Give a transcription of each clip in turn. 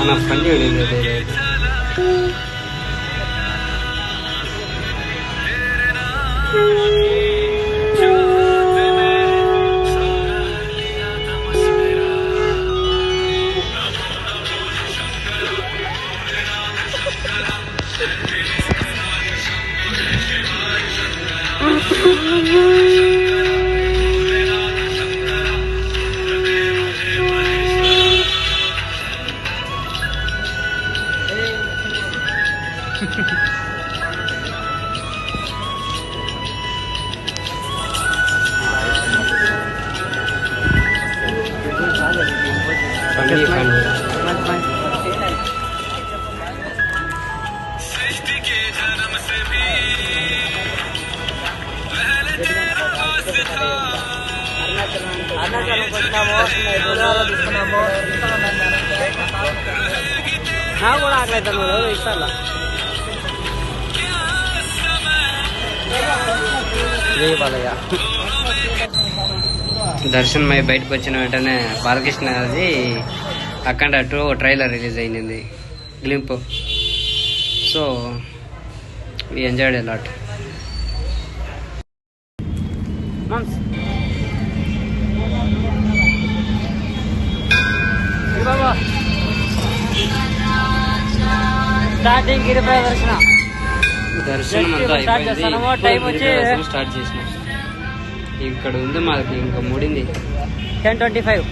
చాలా ఫన్నీ ఉండింది అది. కూడా ఆకలేదు ఇస్తాను. దర్శన్ మై బయటకు వచ్చిన వెంటనే బాలకృష్ణది అఖండ 2 ట్రైలర్ రిలీజ్ అయింది, glimpse. So we enjoyed a lot. Moms. Baba. Starting గిరి ప్రదర్శన. దర్శనం అంతా అయిపోయింది. టైం వచ్చి స్టార్ట్ చేసిన. ఇక్కడ ఉంది మాకు ఇంకా మూడింది 10:25.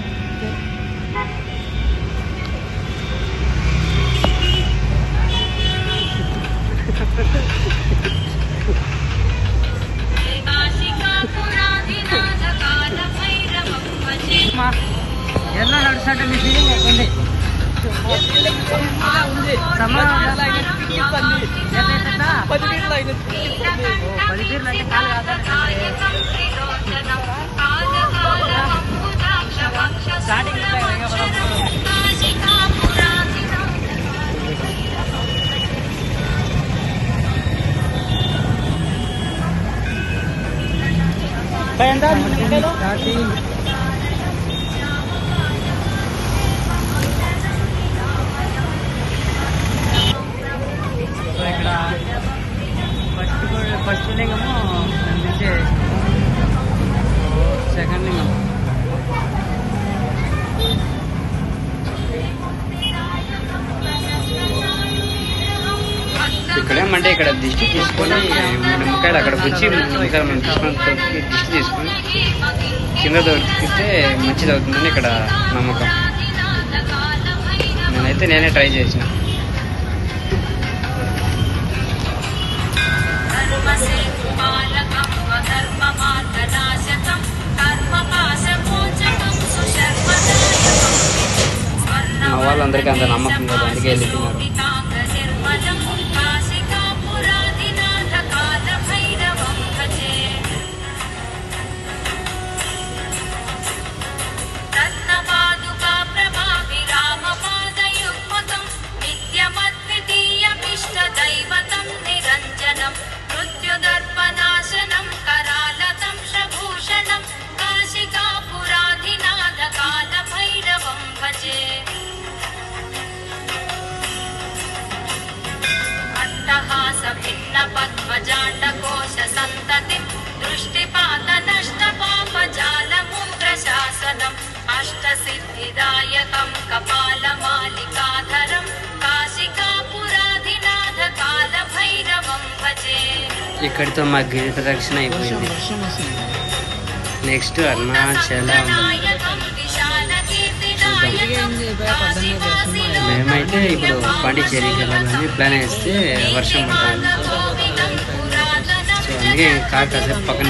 ఎలా నడుస్తుంటే మీ ఫీలింగ్ ఎట్లుంది? ఇక్కడ ఫస్ట్ లింగము కనిపించే, సెకండ్ లింగం ఇక్కడేమంటే ఇక్కడ దిష్టి తీసుకొని నిమ్మకాయలు అక్కడికి వచ్చి నిమ్మకాయలు మనం తీసుకొని దిష్టి తీసుకొని కింద దొరికితే మంచిది అవుతుందని ఇక్కడ నమ్మకం. నేనే ట్రై చేసిన. మా వాళ్ళందరికీ అంత నమ్మకం లేదు, అందుకే వెళ్తున్నారు. అష్టసిద్ధిదాయకం కపాలమాలికాధరం కాశికాపురాధినాథ కాల భైరవం భజే. ఇక్కడితో మా గిరి ప్రదక్షిణ అయిపోయింది. నెక్స్ట్ అరుణాచలం. మేమైతే ఇప్పుడు పాండిచ్చేరికి వెళ్ళాలని ప్లాన్ వేస్తే వర్షం పడుతుంది. సో అందుకే కాసేపు పక్కన